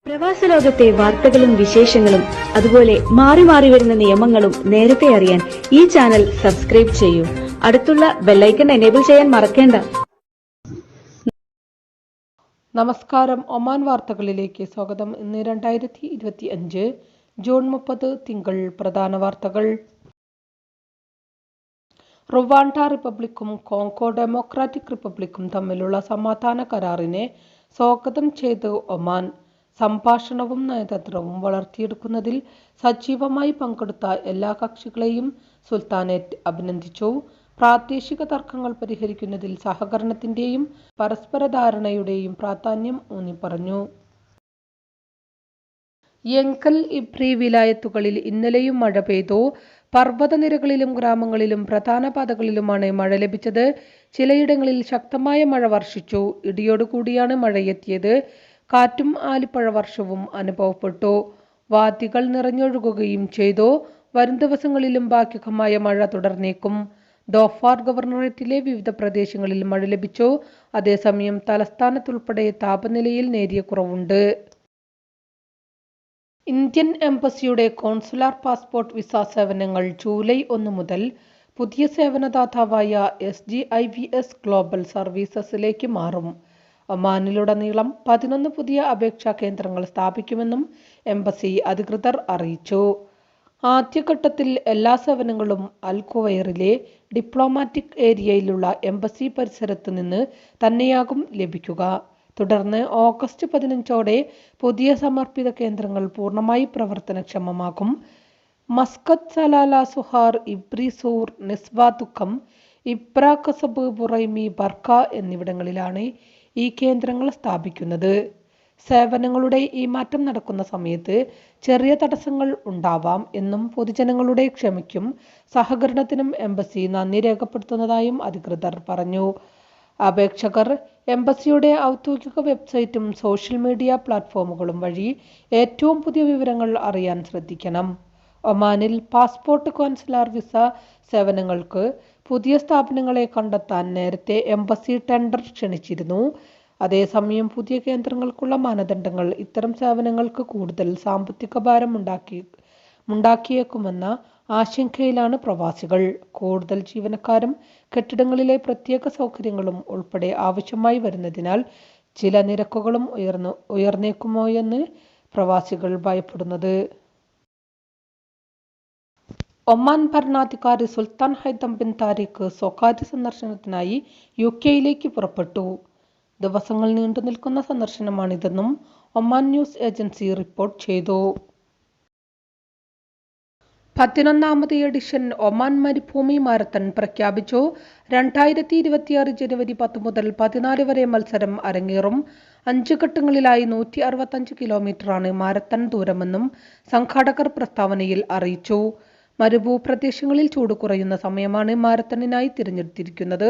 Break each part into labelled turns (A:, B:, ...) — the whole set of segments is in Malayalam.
A: പ്രവാസ ലോകത്തെ വാർത്തകളും വിശേഷങ്ങളും അതുപോലെ മാറി മാറി വരുന്ന നിയമങ്ങളും നേരത്തെ അറിയാൻ ഈ ചാനൽ സബ്സ്ക്രൈബ് ചെയ്യൂ. അടുത്തുള്ള ബെല്ലൈക്കൺ എനേബിൾ ചെയ്യാൻ മറക്കേണ്ട.
B: നമസ്കാരം. ഒമാൻ വാർത്തകളിലേക്ക് സ്വാഗതം. ഇന്ന് 2025 ജൂൺ 30 തിങ്കൾ. പ്രധാന വാർത്തകൾ. റുവാണ്ട റിപ്പബ്ലിക്കും കോങ്കോ ഡെമോക്രാറ്റിക് റിപ്പബ്ലിക്കും തമ്മിലുള്ള സമാധാന കരാറിനെ സ്വാഗതം ചെയ്ത് ഒമാൻ. സംഭാഷണവും നയതന്ത്രവും വളർത്തിയെടുക്കുന്നതിൽ സജീവമായി പങ്കെടുത്ത എല്ലാ കക്ഷികളെയും സുൽത്താനേറ്റ് അഭിനന്ദിച്ചു. പ്രാദേശിക തർക്കങ്ങൾ പരിഹരിക്കുന്നതിൽ സഹകരണത്തിന്റെയും പരസ്പര ധാരണയുടെയും പ്രാധാന്യം ഊന്നിപ്പറഞ്ഞു. യെങ്കൽ ഇബ്രി വിലായത്തുകളിൽ ഇന്നലെയും മഴ പെയ്തു. പർവ്വതനിരകളിലും ഗ്രാമങ്ങളിലും പ്രധാന പാതകളിലുമാണ് മഴ ലഭിച്ചത്. ചിലയിടങ്ങളിൽ ശക്തമായ മഴ വർഷിച്ചു. ഇടിയോടുകൂടിയാണ് മഴയെത്തിയത്. കാറ്റും ആലിപ്പഴവർഷവും അനുഭവപ്പെട്ടു. വാദികൾ നിറഞ്ഞൊഴുകുകയും ചെയ്തു. വരും ദിവസങ്ങളിലും ഭാഗികമായ മഴ തുടർന്നേക്കും. ദോഫാർ ഗവർണറേറ്റിലെ വിവിധ പ്രദേശങ്ങളിൽ മഴ ലഭിച്ചു. അതേസമയം തലസ്ഥാനത്തുൾപ്പെടെ താപനിലയിൽ നേരിയ കുറവുണ്ട്. ഇന്ത്യൻ എംബസിയുടെ കോൺസുലാർ പാസ്പോർട്ട് വിസ സേവനങ്ങൾ ജൂലൈ 1 മുതൽ പുതിയ സേവനദാതാവായ SGIVS ഗ്ലോബൽ സർവീസസിലേക്ക് മാറും. ഒമാനിലുടനീളം 11 പുതിയ അപേക്ഷാ കേന്ദ്രങ്ങൾ സ്ഥാപിക്കുമെന്നും എംബസി അധികൃതർ അറിയിച്ചു. ആദ്യഘട്ടത്തിൽ എല്ലാ സേവനങ്ങളും അൽ ഖുവൈറിലെ ഡിപ്ലോമാറ്റിക് ഏരിയയിലുള്ള എംബസി പരിസരത്ത് നിന്ന് തന്നെയാകും ലഭിക്കുക. തുടർന്ന് ഓഗസ്റ്റ് 15ഓടെ പുതിയ സമർപ്പിത കേന്ദ്രങ്ങൾ പൂർണ്ണമായി പ്രവർത്തനക്ഷമമാകും. Muscat, Salalah, Sohar, Ibri, Sur, Nizwa, ദുഃഖം, ഇബ്ര, കസബ്, ബുറൈമി, ബർക്ക എന്നിവിടങ്ങളിലാണ് ഈ കേന്ദ്രങ്ങൾ സ്ഥാപിക്കുന്നത്. സേവനങ്ങളുടെ ഈ മാറ്റം നടക്കുന്ന സമയത്ത് ചെറിയ തടസ്സങ്ങൾ ഉണ്ടാവാം എന്നും പൊതുജനങ്ങളുടെ ക്ഷമയ്ക്കും സഹകരണത്തിനും എംബസി നന്ദി രേഖപ്പെടുത്തുന്നതായും അധികൃതർ പറഞ്ഞു. അപേക്ഷകർ എംബസിയുടെ ഔദ്യോഗിക വെബ്സൈറ്റും സോഷ്യൽ മീഡിയ പ്ലാറ്റ്ഫോമുകളും വഴി ഏറ്റവും പുതിയ വിവരങ്ങൾ അറിയാൻ ശ്രദ്ധിക്കണം. ഒമാനിൽ പാസ്പോർട്ട് കോൺസുലാർ വിസ സേവനങ്ങൾക്ക് പുതിയ സ്ഥാപനങ്ങളെ കണ്ടെത്താൻ നേരത്തെ എംബസി ടെൻഡർ ക്ഷണിച്ചിരുന്നു. അതേസമയം പുതിയ കേന്ദ്രങ്ങൾക്കുള്ള മാനദണ്ഡങ്ങൾ ഇത്തരം സേവനങ്ങൾക്ക് കൂടുതൽ സാമ്പത്തിക ഭാരം ഉണ്ടാക്കിയേക്കുമെന്ന ആശങ്കയിലാണ് പ്രവാസികൾ. കൂടുതൽ ജീവനക്കാരും കെട്ടിടങ്ങളിലെ പ്രത്യേക സൗകര്യങ്ങളും ഉൾപ്പെടെ ആവശ്യമായി വരുന്നതിനാൽ ചില നിരക്കുകളും ഉയർന്നേക്കുമോയെന്ന് പ്രവാസികൾ ഭയപ്പെടുന്നത്. ഒമാൻ ഭരണാധികാരി സുൽത്താൻ ഹൈതം ബിൻ താരിഖ് സ്വകാര്യ സന്ദർശനത്തിനായി UK പുറപ്പെട്ടു. ദിവസങ്ങൾ നീണ്ടുനിൽക്കുന്ന സന്ദർശനമാണിതെന്നും ഒമാൻ ന്യൂസ് ഏജൻസി റിപ്പോർട്ട് ചെയ്തു. 11ാമത് എഡിഷൻ ഒമാൻ മരുഭൂമി മാരത്തൺ പ്രഖ്യാപിച്ചു. 2026 ജനുവരി 10 മുതൽ 14 വരെ മത്സരം അരങ്ങേറും. 5 ഘട്ടങ്ങളിലായി 165 കിലോമീറ്ററാണ് മാരത്തൺ ദൂരമെന്നും സംഘാടകർ പ്രസ്താവനയിൽ അറിയിച്ചു. മരുഭൂപ്രദേശങ്ങളിൽ ചൂട് കുറയുന്ന സമയമാണ് മാരത്തണിനായി തിരഞ്ഞെടുത്തിരിക്കുന്നത്.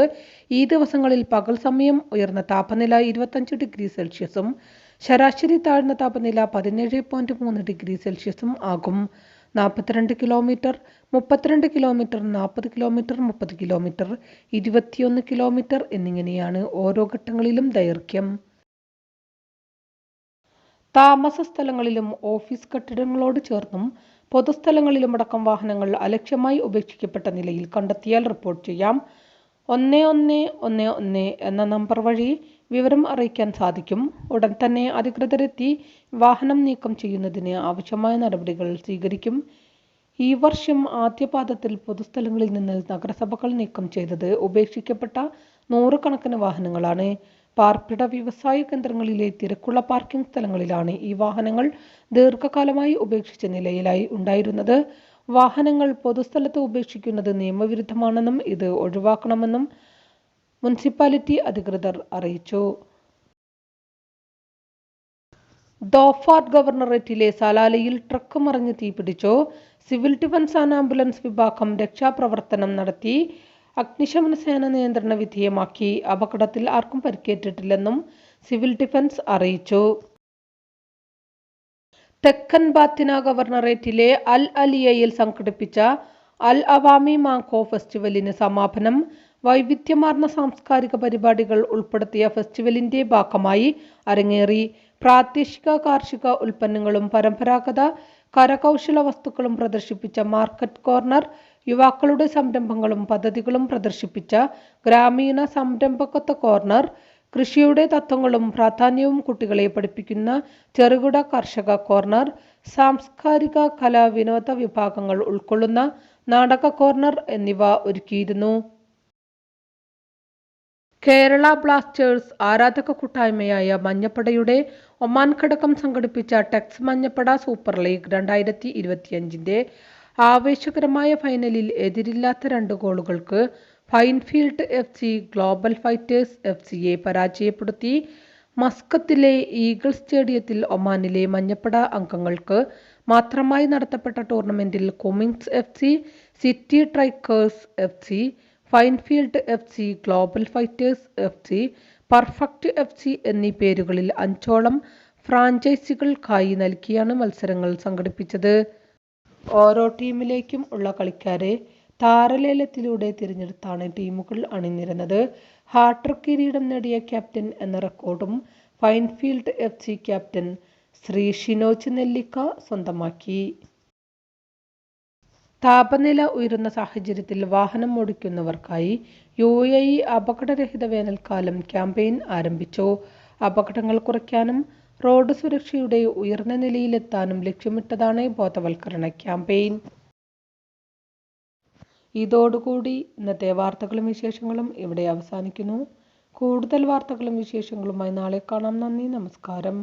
B: ഈ ദിവസങ്ങളിൽ പകൽ സമയം ഉയർന്ന താപനില 25 ഡിഗ്രി സെൽഷ്യസും ശരാശരി താഴ്ന്ന താപനില 17.3 ഡിഗ്രി സെൽഷ്യസും ആകും. 42 kilometre, 32 kilometre, 40 kilometre, 30 kilometre, 21 kilometre എന്നിങ്ങനെയാണ് ഓരോ ഘട്ടങ്ങളിലും ദൈർഘ്യം. താമസ സ്ഥലങ്ങളിലും ഓഫീസ് കെട്ടിടങ്ങളോട് ചേർന്നും പൊതുസ്ഥലങ്ങളിലുമടക്കം വാഹനങ്ങൾ അലക്ഷ്യമായി ഉപേക്ഷിക്കപ്പെട്ട നിലയിൽ കണ്ടെത്തിയാൽ റിപ്പോർട്ട് ചെയ്യാം. 1111 എന്ന നമ്പർ വഴി വിവരം അറിയിക്കാൻ സാധിക്കും. ഉടൻ തന്നെ അധികൃതരെത്തി വാഹനം നീക്കം ചെയ്യുന്നതിന് ആവശ്യമായ നടപടികൾ സ്വീകരിക്കും. ഈ വർഷം ആദ്യപാദത്തിൽ പൊതുസ്ഥലങ്ങളിൽ നിന്ന് നഗരസഭകൾ നീക്കം ചെയ്തത് ഉപേക്ഷിക്കപ്പെട്ട 100 കണക്കിന് വാഹനങ്ങളാണ്. പാർപ്പിട വ്യവസായ കേന്ദ്രങ്ങളിലെ തിരക്കുള്ള പാർക്കിംഗ് സ്ഥലങ്ങളിലാണ് ഈ വാഹനങ്ങൾ ദീർഘകാലമായി ഉപേക്ഷിച്ച നിലയിലായി ഉണ്ടായിരുന്നത്. വാഹനങ്ങൾ പൊതുസ്ഥലത്ത് ഉപേക്ഷിക്കുന്നത് നിയമവിരുദ്ധമാണെന്നും ഇത് ഒഴിവാക്കണമെന്നും മുനിസിപ്പാലിറ്റി അധികൃതർ അറിയിച്ചു. ദോഫാർ ഗവർണറേറ്റിലെ സലാലയിൽ ട്രക്ക് മറിഞ്ഞ് തീപിടിച്ചു. സിവിൽ ഡിഫൻസ് ആൻഡ് ആംബുലൻസ് വിഭാഗം രക്ഷാപ്രവർത്തനം നടത്തി. അഗ്നിശമന സേന നിയന്ത്രണ വിധേയമാക്കി. അപകടത്തിൽ ആർക്കും പരിക്കേറ്റിട്ടില്ലെന്നും സിവിൽ ഡിഫൻസ് അറിയിച്ചു. തെക്കൻ ബാത്തിന ഗവർണറേറ്റിലെ അൽ അലിയയിൽ സംഘടിപ്പിച്ച അൽ അവാമി മാങ്കോ ഫെസ്റ്റിവലിന് സമാപനം. വൈവിധ്യമാർന്ന സാംസ്കാരിക പരിപാടികൾ ഉൾപ്പെടുത്തിയ ഫെസ്റ്റിവലിന്റെ ഭാഗമായി അരങ്ങേറി. പ്രാദേശിക കാർഷിക ഉൽപ്പന്നങ്ങളും പരമ്പരാഗത കരകൗശല വസ്തുക്കളും പ്രദർശിപ്പിച്ച മാർക്കറ്റ് കോർണർ, യുവാക്കളുടെ സംരംഭങ്ങളും പദ്ധതികളും പ്രദർശിപ്പിച്ച ഗ്രാമീണ സംരംഭകത്വ കോർണർ, കൃഷിയുടെ തത്വങ്ങളും പ്രാധാന്യവും കുട്ടികളെ പഠിപ്പിക്കുന്ന ചെറുകിട കർഷക കോർണർ, സാംസ്കാരിക കലാ വിനോദ വിഭാഗങ്ങൾ ഉൾക്കൊള്ളുന്ന നാടക കോർണർ എന്നിവ ഒരുക്കിയിരുന്നു. കേരള ബ്ലാസ്റ്റേഴ്സ് ആരാധക കൂട്ടായ്മയായ മഞ്ഞപ്പടയുടെ ഒമാൻ ഘടകം സംഘടിപ്പിച്ച ടെക്സ് മഞ്ഞപ്പട സൂപ്പർ ലീഗ് 2025ന്റെ ആവേശകരമായ ഫൈനലിൽ എതിരില്ലാത്ത 2 ഗോളുകൾക്ക് ഫൈൻഫീൽഡ് FC ഗ്ലോബൽ ഫൈറ്റേഴ്സ് FCയെ പരാജയപ്പെടുത്തി. മസ്കത്തിലെ ഈഗിൾ സ്റ്റേഡിയത്തിൽ ഒമാനിലെ മഞ്ഞപ്പട അംഗങ്ങൾക്ക് മാത്രമായി നടത്തപ്പെട്ട ടൂർണമെന്റിൽ Cummins FC, city strikers FC, Finefield FC, global fighters FC, perfect FC എന്നീ പേരുകളിൽ 5ഓളം ഫ്രാഞ്ചൈസികൾക്കായി നൽകിയാണ് മത്സരങ്ങൾ സംഘടിപ്പിച്ചത്. ഓരോ ടീമിലേക്കും ഉള്ള കളിക്കാരെ താരലേലത്തിലൂടെ തിരഞ്ഞെടുത്താണ് ടീമുകൾ അണിനിരന്നത്. ഹാട്രിക് കിരീടം നേടിയ ക്യാപ്റ്റൻ എന്ന റെക്കോർഡും ഫൈൻഫീൽഡ് FC ക്യാപ്റ്റൻ ശ്രീ ഷിനോജ് നെല്ലിക്ക സ്വന്തമാക്കി. താപനില ഉയരുന്ന സാഹചര്യത്തിൽ വാഹനം ഓടിക്കുന്നവർക്കായി UAE അപകടരഹിത വേനൽക്കാലം ക്യാമ്പയിൻ ആരംഭിച്ചു. അപകടങ്ങൾ കുറയ്ക്കാനും റോഡ് സുരക്ഷയുടെ ഉയർന്ന നിലയിലെത്താനും ലക്ഷ്യമിട്ടതാണ് ബോധവൽക്കരണ ക്യാമ്പയിൻ. ഇതോടുകൂടി ഇന്നത്തെ വാർത്തകളും വിശേഷങ്ങളും ഇവിടെ അവസാനിക്കുന്നു. കൂടുതൽ വാർത്തകളും വിശേഷങ്ങളുമായി നാളെ കാണാം. നന്ദി, നമസ്കാരം.